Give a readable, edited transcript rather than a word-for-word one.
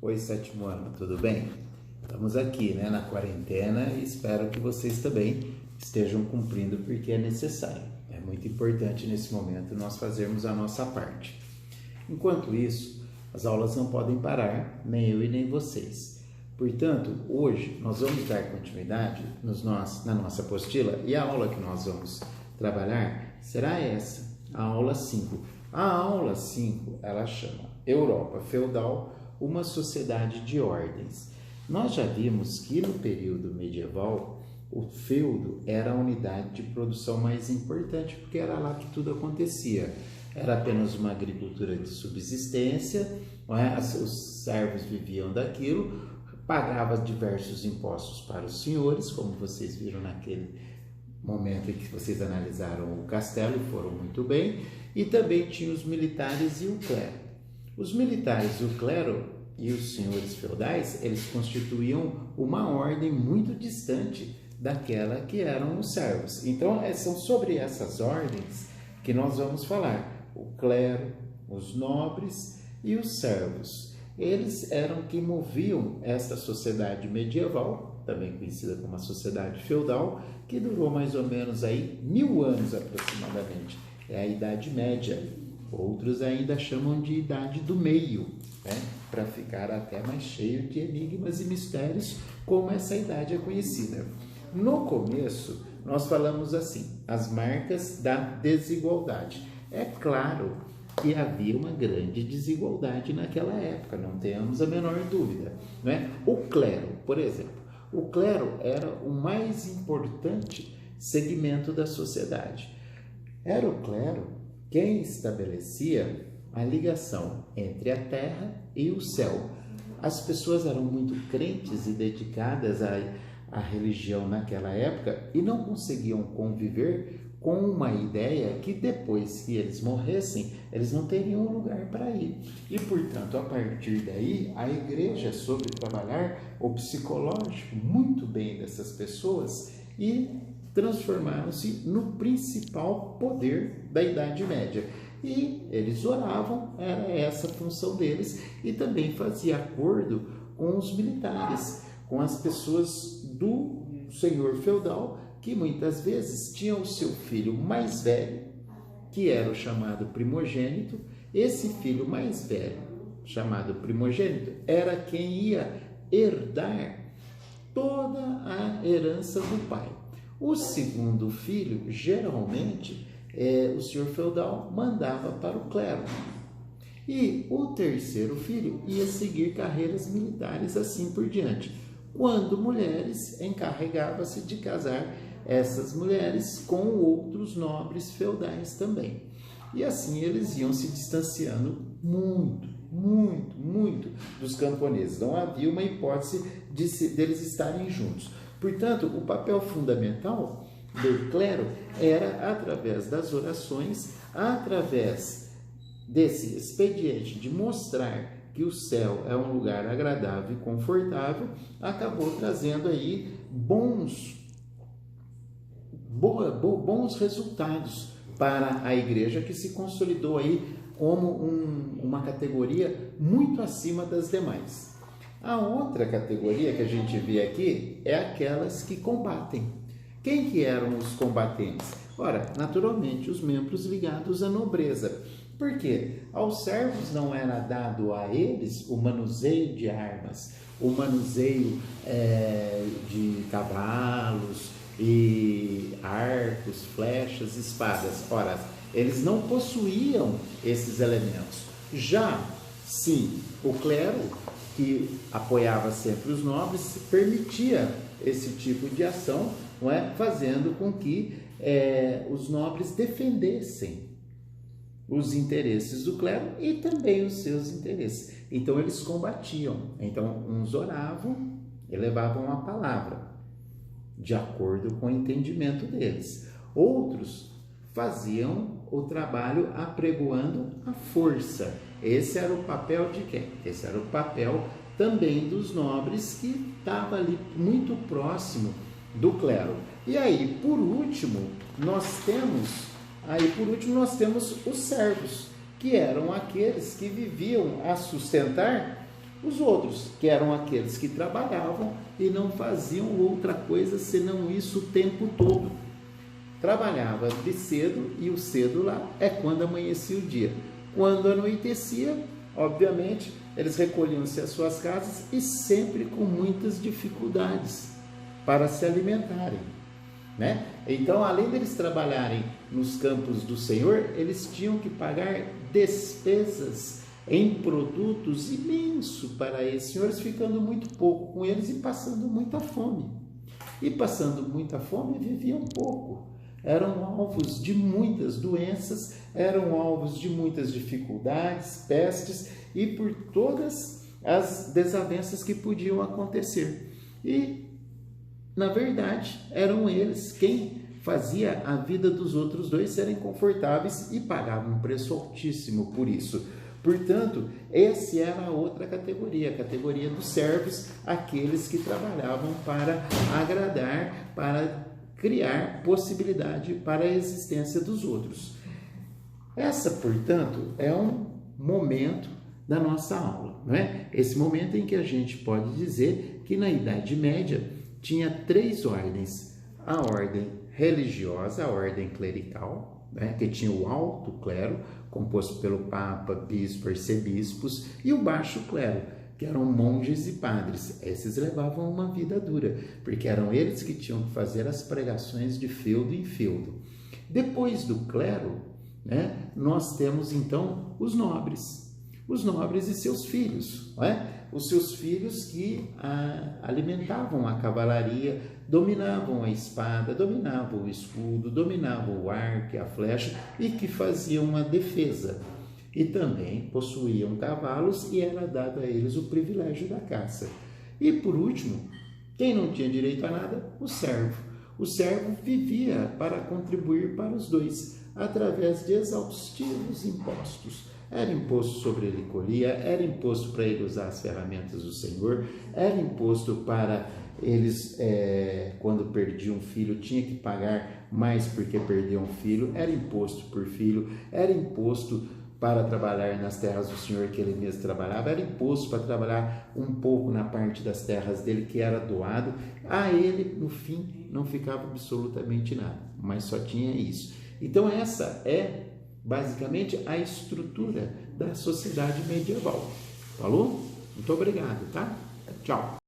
Oi, sétimo ano, tudo bem? Estamos aqui, na quarentena e espero que vocês também estejam cumprindo porque é necessário. É muito importante nesse momento nós fazermos a nossa parte. Enquanto isso, as aulas não podem parar, nem eu e nem vocês. Portanto, hoje nós vamos dar continuidade na nossa apostila e a aula que nós vamos trabalhar será essa, a aula 5. A aula 5, ela chama Europa Feudal, uma sociedade de ordens. Nós já vimos que no período medieval, o feudo era a unidade de produção mais importante, porque era lá que tudo acontecia. Era apenas uma agricultura de subsistência, os servos viviam daquilo, pagava diversos impostos para os senhores, como vocês viram naquele momento em que vocês analisaram o castelo e foram muito bem, e também tinha os militares e o clero. Os militares, o clero e os senhores feudais, eles constituíam uma ordem muito distante daquela que eram os servos. Então, são sobre essas ordens que nós vamos falar. O clero, os nobres e os servos. Eles eram que moviam esta sociedade medieval, também conhecida como a sociedade feudal, que durou mais ou menos aí 1000 anos aproximadamente. É a Idade Média. Outros ainda chamam de Idade do Meio, para ficar até mais cheio de enigmas e mistérios, como essa idade é conhecida. No começo, nós falamos assim, as marcas da desigualdade. É claro que havia uma grande desigualdade naquela época, não tenhamos a menor dúvida. O clero, por exemplo, o clero era o mais importante segmento da sociedade. Era o clero quem estabelecia a ligação entre a terra e o céu. As pessoas eram muito crentes e dedicadas à religião naquela época e não conseguiam conviver com uma ideia que depois que eles morressem, eles não teriam lugar para ir. E, portanto, a partir daí, a igreja soube trabalhar o psicológico muito bem dessas pessoas e transformaram-se no principal poder da Idade Média. E eles oravam, era essa a função deles, e também fazia acordo com os militares, com as pessoas do senhor feudal, que muitas vezes tinham o seu filho mais velho, que era o chamado primogênito. Esse filho mais velho, chamado primogênito, era quem ia herdar toda a herança do pai. O segundo filho, geralmente, o senhor feudal mandava para o clero. E o terceiro filho ia seguir carreiras militares, assim por diante. Quando mulheres, encarregava-se de casar essas mulheres com outros nobres feudais também. E assim eles iam se distanciando muito dos camponeses. Não havia uma hipótese deles estarem juntos. Portanto, o papel fundamental do clero era, através das orações, através desse expediente de mostrar que o céu é um lugar agradável e confortável, acabou trazendo aí bons resultados para a igreja, que se consolidou aí como uma categoria muito acima das demais. A outra categoria que a gente vê aqui é aquelas que combatem. Quem que eram os combatentes? Ora, naturalmente, os membros ligados à nobreza. Por quê? Aos servos não era dado a eles o manuseio de armas, o manuseio de cavalos e arcos, flechas, espadas. Ora, eles não possuíam esses elementos. Já, sim, o clero, que apoiava sempre os nobres, permitia esse tipo de ação, fazendo com que os nobres defendessem os interesses do clero e também os seus interesses. Então, eles combatiam. Então, uns oravam e levavam a palavra, de acordo com o entendimento deles. Outros faziam o trabalho apregoando a força. Esse era o papel de quem? Esse era o papel também dos nobres, que estava ali muito próximo do clero. E aí, por último, nós temos os servos, que eram aqueles que viviam a sustentar Os outros, que eram aqueles que trabalhavam e não faziam outra coisa senão isso o tempo todo. Trabalhava de cedo, e o cedo lá é quando amanhecia o dia. Quando anoitecia, obviamente, eles recolhiam-se às suas casas e sempre com muitas dificuldades para se alimentarem, né? Então, além deles trabalharem nos campos do Senhor, eles tinham que pagar despesas em produtos imenso para esses senhores, ficando muito pouco com eles e passando muita fome. E passando muita fome, viviam pouco. Eram alvos de muitas doenças, eram alvos de muitas dificuldades, pestes e por todas as desavenças que podiam acontecer. E, na verdade, eram eles quem fazia a vida dos outros dois serem confortáveis e pagavam um preço altíssimo por isso. Portanto, essa era a outra categoria, a categoria dos servos, aqueles que trabalhavam para agradar, para criar possibilidade para a existência dos outros. Essa, portanto, é um momento da nossa aula, não é? Esse momento em que a gente pode dizer que na Idade Média tinha 3 ordens: a ordem religiosa, a ordem clerical, né, que tinha o alto clero, composto pelo papa, bispo, arcebispos, e o baixo clero, que eram monges e padres. Esses levavam uma vida dura, porque eram eles que tinham que fazer as pregações de feudo em feudo. Depois do clero, né, nós temos então os nobres e seus filhos, não é? Os seus filhos que alimentavam a cavalaria, dominavam a espada, dominavam o escudo, dominavam o arco e a flecha e que faziam a defesa. E também possuíam cavalos e era dado a eles o privilégio da caça. E por último, quem não tinha direito a nada? O servo. O servo vivia para contribuir para os dois, através de exaustivos impostos. Era imposto sobre ele colhia, era imposto para ele usar as ferramentas do Senhor, era imposto para eles, quando perdiam um filho, tinha que pagar mais porque perdiam um filho, era imposto por filho, era imposto para trabalhar nas terras do Senhor que ele mesmo trabalhava, era imposto para trabalhar um pouco na parte das terras dele que era doado. A ele, no fim, não ficava absolutamente nada, mas só tinha isso. Então essa é basicamente a estrutura da sociedade medieval. Falou? Muito obrigado, tá? Tchau.